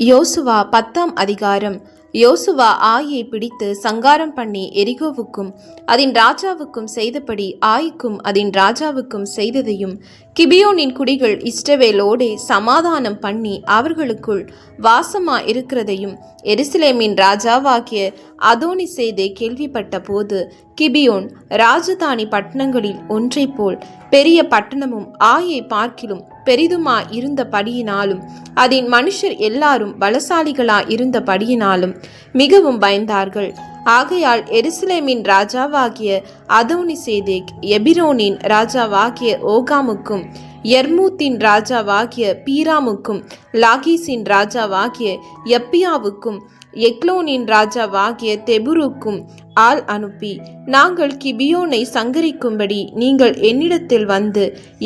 யோசுவா 10ஆம் அதிகாரம். யோசுவா ஆயை பிடித்து சங்காரம் பண்ணி எரிகோவுக்கும் அதன் ராஜாவுக்கும் செய்தபடி ஆய்க்கும் அதன் ராஜாவுக்கும் செய்ததையும் கிபியோனின் குடிகள் இஸ்ரவேலோடே சமாதானம் பண்ணி அவர்களுக்குள் வாசமா இருக்கிறதையும் எருசலேமின் ராஜாவாகிய அதோனிசேதே கேள்விப்பட்ட போது கிபியோன் ராஜதானி பட்டணங்களில் ஒன்றை போல் பெரிய பட்டணமும் ஆயை பார்க்கிலும் பெரிதுமா இருந்தபடியினாலும் அதன் மனுஷர் எல்லாரும் பலசாலிகளா இருந்தபடியினாலும் மிகவும் பயந்தார்கள். ஆகையால் எருசலேமின் ராஜாவாகிய அதோனிசேதேக் எபிரோனின் ராஜாவாகிய ஓகாமுக்கும் யர்மூத்தின் ராஜாவாகிய பீராமுக்கும் லாகீசின் ராஜாவாகிய யப்பியாவுக்கும் எக்லோனின் ராஜாவாகிய தெபுருக்கும் ஆள் அனுப்பி, நாங்கள் கிபியோனை சங்கரிக்கும்படி நீங்கள் என்னிடத்தில் வந்து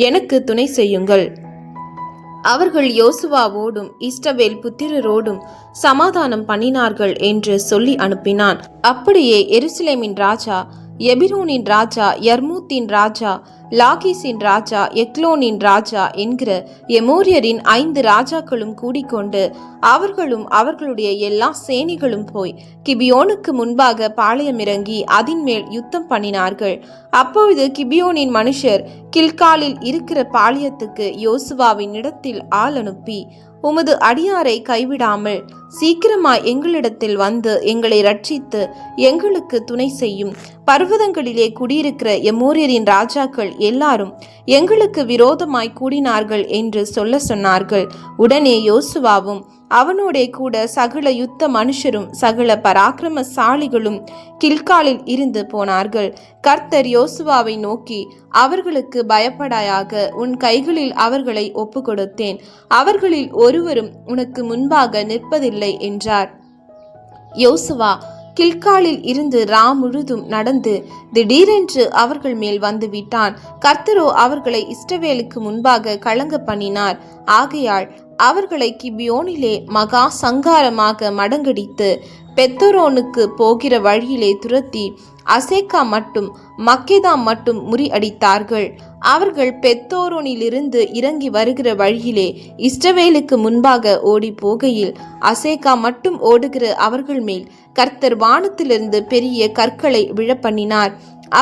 எனக்கு துணை செய்யுங்கள். அவர்கள் யோசுவாவோடும் இஸ்ரவேல் புத்திரரோடும் சமாதானம் பண்ணினார்கள் என்று சொல்லி அனுப்பினான். அப்படியே எருசலேமின் ராஜா, எபிரோனின் ராஜா, யர்மூத்தின் ராஜா, லாகீசின் ராஜா, எக்லோனின் ராஜா என்கிற எமோரியரின் 5 ராஜாக்களும் கூடிக்கொண்டு அவர்களும் அவர்களுடைய எல்லா சேனைகளும் போய் கிபியோனுக்கு முன்பாக பாளையமிறங்கி அதின் மேல் யுத்தம் பண்ணினார்கள். அப்பொழுது கிபியோனின் மனுஷர் கில்காலில் இருக்கிற பாளையத்துக்கு யோசுவாவின் இடத்தில் ஆள் அனுப்பி, உமது அடியாரை கைவிடாமல் சீக்கிரமாய் எங்களிடத்தில் வந்து எங்களை ரட்சித்து எங்களுக்கு துணை செய்யும். பர்வதங்களிலே குடியிருக்கிற எமோரியரின் ராஜாக்கள் எல்லாரும் எங்களுக்கு விரோதமாய் கூடினார்கள் என்று சொன்னார்கள். உடனே யோசுவாவும் அவனோடே கூட சகல யுத்த மனுஷரும் சகல பராக்கிரமசாலிகளும் கில்காலில் இருந்து போனார்கள். கர்த்தர் யோசுவாவை நோக்கி, அவர்களுக்கு பயப்படாயாக, உன் கைகளில் அவர்களை ஒப்பு கொடுத்தேன், அவர்களில் ஒருவரும் உனக்கு முன்பாக நிற்பதில்லை என்றார். யோசுவா கில்காலில் இருந்து முழுதும் நடந்து திடீரென்று அவர்கள் மேல் வந்து விட்டான். கர்த்தரோ அவர்களை இஸ்ரவேலுக்கு முன்பாக கலங்க பண்ணினார். ஆகையால் அவர்களை கிபியோனிலே மகா சங்காரமாக மடங்கடித்து பெத்தோரோனுக்கு போகிற வழியிலே துரத்தி அசேக்கா மட்டும் மக்கெதா மட்டும் முறியடித்தார்கள். அவர்கள் பெத்தோரோனிலிருந்து இறங்கி வருகிற வழியிலே இஸ்ரவேலுக்கு முன்பாக ஓடி போகையில் அசேக்கா மட்டும் ஓடுகிற அவர்கள் மேல் கர்த்தர் வானத்திலிருந்து பெரிய கற்களை விழப்பண்ணினார்.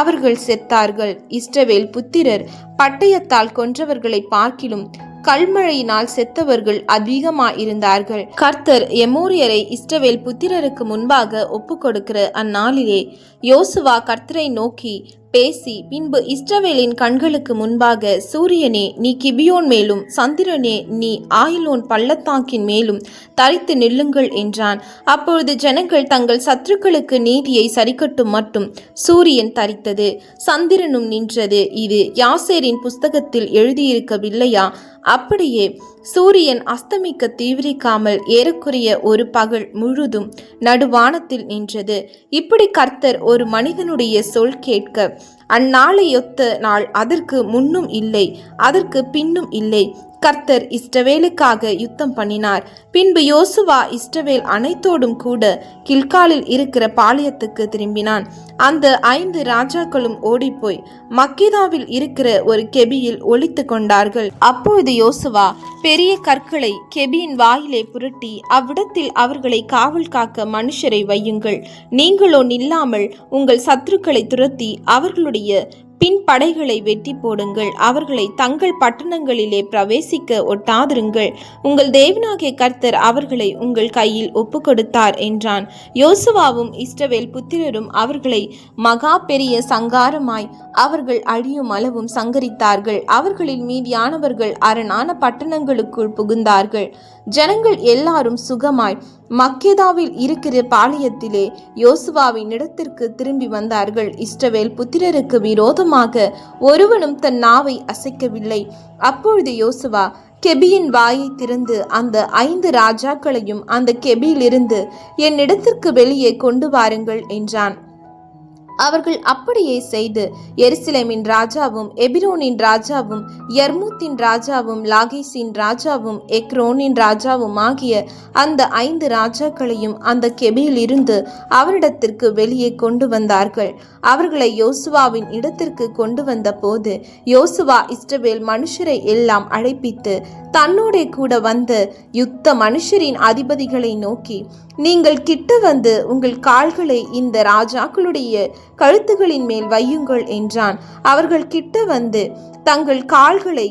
அவர்கள் செத்தார்கள். இஸ்ரவேல் புத்திரர் பட்டயத்தால் கொன்றவர்களை பார்க்கிலும் கல்மழையினால் செத்தவர்கள் அதிகமாயிருந்தார்கள். கர்த்தர் எமோரியரை இஸ்ரவேல் புத்திரருக்கு முன்பாக ஒப்பு கொடுக்கிற அந்நாளிலே யோசுவா கர்த்தரை நோக்கி பேசி, பின்பு இஸ்ரவேலின் கண்களுக்கு முன்பாக, சூரியனே நீ கிபியோன் மேலும், சந்திரனே நீ ஆயிலோன் பள்ளத்தாக்கின் மேலும் தரித்து நில்லுங்கள் என்றான். அப்பொழுது ஜனங்கள் தங்கள் சத்துருக்களுக்கு நீதியை சரிக்கட்டும் மட்டும் சூரியன் தரித்தது, சந்திரனும் நின்றது. இது யாசேரின் புஸ்தகத்தில் எழுதியிருக்கவில்லையா? அப்படியே சூரியன் அஸ்தமிக்க தீவிரிக்காமல் ஏறக்குறைய ஒரு பகல் முழுதும் நடுவானத்தில் நின்றது. இப்படி கர்த்தர் ஒரு மனிதனுடைய சொல் கேட்க அந்நாளையொத்த நாள் அதற்கு முன்னும் இல்லை, அதற்கு பின்னும் இல்லை. கர்த்தர் இஸ்ரவேலுக்காக யுத்தம் பண்ணினார். பின்பு யோசுவா இஸ்ரவேல் அனைத்தோடும் கூட கில்காலில் இருக்கிற பாளையத்துக்கு திரும்பினான். அந்த 5 ராஜாக்களும் ஓடிப்போய் மக்கெதாவில் இருக்கிற ஒரு கெபியில் ஒளித்து கொண்டார்கள். அப்பொழுது யோசுவா பெரிய கற்களை கெபியின் வாயிலே புரட்டி, அவ்விடத்தில் அவர்களை காவல் காக்க மனுஷரை வையுங்கள், நீங்களோ நில்லாமல் உங்கள் சத்துருக்களை துரத்தி அவர்களுடைய பின் படைகளை வெட்டி போடுங்கள், அவர்களை தங்கள் பட்டணங்களிலே பிரவேசிக்க ஒட்டாதிருங்கள், உங்கள் தேவனாகிய கர்த்தர் அவர்களை உங்கள் கையில் ஒப்பு கொடுத்தார் என்றான். யோசுவாவும் இஸ்ரவேல் புத்திரரும் அவர்களை மகா பெரிய சங்காரமாய் அவர்கள் அழியும் அளவும் சங்கரித்தார்கள். அவர்களில் மீதியானவர்கள் அரணான பட்டணங்களுக்குள் புகுந்தார்கள். ஜனங்கள் எல்லாரும் சுகமாய் மக்கெதாவில் இருக்கிற பாளையத்திலே யோசுவாவின் இடத்திற்கு திரும்பி வந்தார்கள். இஸ்ரவேல் புத்திரருக்கு விரோதமாக ஒருவனும் தன் நாவை அசைக்கவில்லை. அப்பொழுது யோசுவா கெபியின் வாயை திறந்து அந்த 5 ராஜாக்களையும் அந்த கெபியிலிருந்து என்னிடத்திற்கு வெளியே கொண்டு வாருங்கள் என்றான். அவர்கள் அப்படியே செய்து எருசலேமின் ராஜாவும் எபிரோனின் ராஜாவும் யர்மூத்தின் ராஜாவும் லாகீசின் ராஜாவும் எக்ரோனின் ராஜாவும் ஆகிய அந்த 5 ராஜாக்களையும் அந்த கெபியில் இருந்து அவரிடத்திற்கு வெளியே கொண்டு வந்தார்கள். அவர்களை யோசுவாவின் இடத்திற்கு கொண்டு வந்த போது யோசுவா இஸ்ரவேல் மனுஷரை எல்லாம் அழைப்பித்து தன்னோடே கூட வந்த யுத்த மனுஷரின் அதிபதிகளை நோக்கி, நீங்கள் கிட்ட வந்து உங்கள் கால்களை இந்த ராஜாக்களுடைய கழுத்துகளின் மேல் வையுங்கள் என்றான். அவர்கள் கிட்ட வந்து தங்கள் கால்களை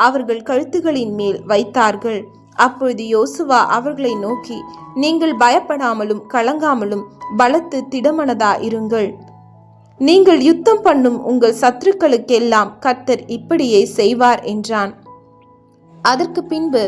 அவர்கள் கழுத்துகளின் மேல் வைத்தார்கள். அப்பொழுது யோசுவா அவர்களை நோக்கி, நீங்கள் பயப்படாமலும் கலங்காமலும் பலத்து திடமனதா இருங்கள். நீங்கள் யுத்தம் பண்ணும் உங்கள் சத்துருக்களுக்கெல்லாம் கர்த்தர் இப்படியே செய்வார் என்றான். அதற்கு பின்பு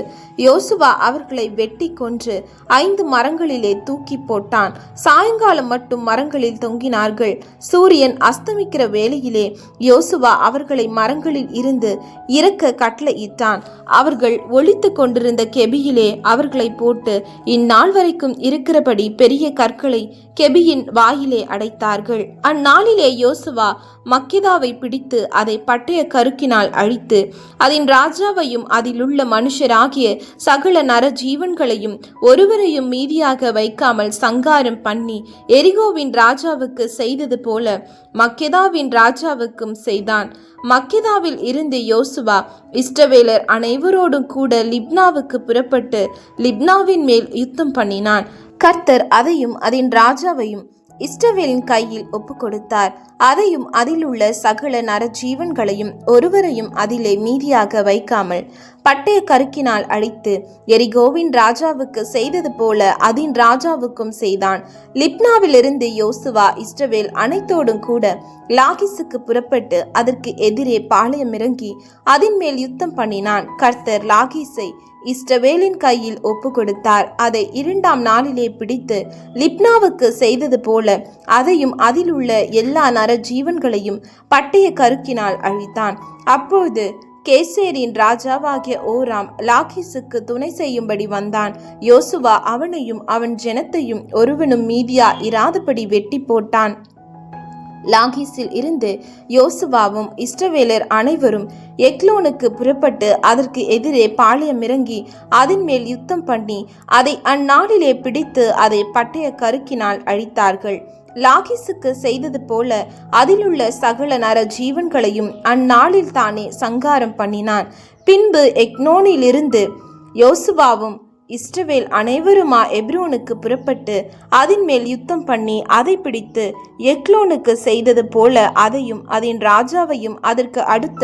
யோசுவா அவர்களை வெட்டி கொன்று 5 மரங்களிலே தூக்கி போட்டான். சாயங்காலம் மட்டும் மரங்களில் தொங்கினார்கள். சூரியன் அஸ்தமிக்கிற வேளையிலே யோசுவா அவர்களை மரங்களில் இருந்து இறக்க கட்டளையிட்டான். அவர்கள் ஒளித்து கொண்டிருந்த கெபியிலே அவர்களை போட்டு இந்நாள் வரைக்கும் இருக்கிறபடி பெரிய கற்களை கெபியின் வாயிலே அடைத்தார்கள். அந்நாளிலே யோசுவா மக்கெதாவை பிடித்து அதை பட்டய கருக்கினால் அழித்து அதன் ராஜாவையும் அதில் உள்ள மனுஷராகிய சகல நர ஜீவன்களையும் ஒருவரையும் மீதியாக வைக்காமல் சங்காரம் பண்ணி எரிகோவின் ராஜாவுக்கு செய்தது போல மக்கெதாவின் ராஜாவுக்கும் செய்தான். மக்கெதாவில் இருந்து யோசுவா இஸ்ரவேலர் அனைவரோடும் கூட லிப்னாவுக்கு புறப்பட்டு லிப்னாவின் மேல் யுத்தம் பண்ணினான். கர்த்தர் அதையும் அதன் ராஜாவையும் இஸ்ரவேலின் கையில் ஒப்பு கொடுத்தார். அதையும் அதில் உள்ள சகல நர ஜீவன்களையும் ஒருவரையும் அதிலே மீதியாக வைக்காமல் பட்டய கருக்கினால் அழித்து எரிகோவின் ராஜாவுக்கு செய்தது போல அதன் ராஜாவுக்கும் செய்தான். லிப்னாவிலிருந்து யோசுவா இஸ்ரவேல் அனைத்தோடும் கூட லாகீசுக்கு புறப்பட்டு அதற்கு எதிரே பாளையம் இறங்கி அதன் மேல் யுத்தம் பண்ணினான். கர்த்தர் லாகீசை இஸ்ரவேலின் கையில் ஒப்பு கொடுத்தார். அதை 2ஆம் நாளிலே பிடித்து லிப்னாவுக்கு செய்தது போல அதையும் அதில் உள்ள எல்லா நர ஜீவன்களையும் பட்டய கருக்கினால் அழித்தான். அப்போது கேசேரின் ராஜாவாகிய ஓராம் லாகீசுக்கு துணை செய்யும்படி வந்தான். யோசுவா அவனையும் அவன் ஜனத்தையும் ஒருவனும் மீதியா இராதபடி வெட்டி போட்டான். லாகீசில் இருந்து யோசுவாவும் இஸ்ரவேலர் அனைவரும் எக்லோனுக்கு புறப்பட்டு அதற்கு எதிரே பாளையம் இறங்கி அதன் மேல் யுத்தம் பண்ணி அதை அந்நாளிலே பிடித்து அதை பட்டய கருக்கினால் அழித்தார்கள். லாகீசுக்கு செய்தது போல அதிலுள்ள சகல நர ஜீவன்களையும் அந்நாளில் தானே சங்காரம் பண்ணினான். பின்பு எக்னோனிலிருந்து யோசுவாவும் இஸ்ரவேல் அனைவருமா எப்ரோனுக்கு புறப்பட்டு அதன் மேல் யுத்தம் பண்ணி அதை பிடித்து எக்லோனுக்கு செய்தது போல அதையும் அதன் ராஜாவையும் அதற்கு அடுத்த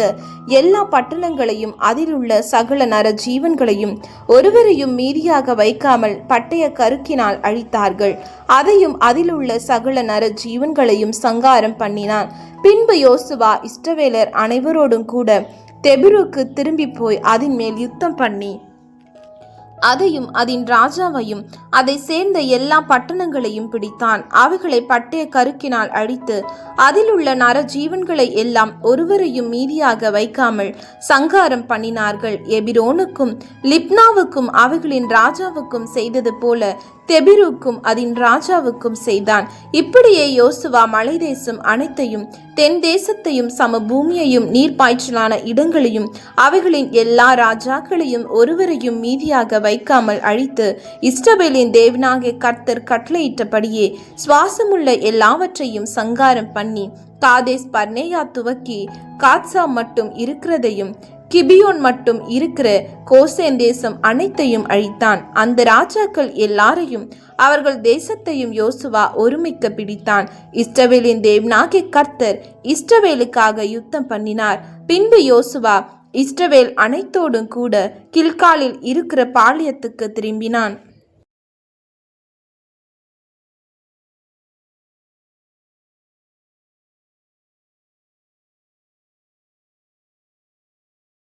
எல்லா பட்டணங்களையும் அதில் உள்ள சகல நர ஜீவன்களையும் ஒருவரையும் மீதியாக வைக்காமல் பட்டய கருக்கினால் அழித்தார்கள். அதையும் அதில் உள்ள சகல நர ஜீவன்களையும் சங்காரம் பண்ணினான். பின்பு யோசுவா இஸ்ரவேலர் அனைவரோடும் கூட தெபிருக்கு திரும்பி போய் அதன் மேல் யுத்தம் பண்ணி அதையும் அதன் ராஜாவையும் அதை சேர்ந்த எல்லா பட்டணங்களையும் பிடித்தான். அவைகளை பட்டய கருக்கினால் அழித்து அதில் உள்ள நர ஜீவன்களை எல்லாம் ஒருவரையும் மீதியாக வைக்காமல் சங்காரம் பண்ணினார்கள். எபிரோனுக்கும் லிப்னாவுக்கும் அவைகளின் ராஜாவுக்கும் செய்தது போல தெபிருக்கும் அதன் ராஜாவுக்கும் செய்தான். இப்படியே யோசுவா மலை தேசம் அனைத்தையும் தென் தேசத்தையும் சம பூமியையும் நீர்ப்பாய்ச்சலான இடங்களையும் அவைகளின் எல்லா ராஜாக்களையும் ஒருவரையும் மீதியாக வைக்காமல் அழித்து இஸ்ரவேலின் தேவனாகிய கர்த்தர் கட்டளையிட்டபடியே சுவாசமுள்ள எல்லாவற்றையும் சங்காரம் பண்ணி காதேஸ் பர்னேயா துவக்கி காத்சா மட்டும் இருக்கிறதையும் கிபியோன் மட்டும் இருக்கிற கோசேன் தேசம் அனைத்தையும் அழித்தான். அந்த ராஜாக்கள் எல்லாரையும் அவர்கள் தேசத்தையும் யோசுவா ஒருமிக்க பிடித்தான். இஸ்ரவேலின் தேவனாகிய கர்த்தர் இஸ்ரவேலுக்காக யுத்தம் பண்ணினார். பின்பு யோசுவா இஸ்ரவேல் அனைத்தோடும் கூட கில்காலில் இருக்கிற பாளையத்துக்கு திரும்பினான்.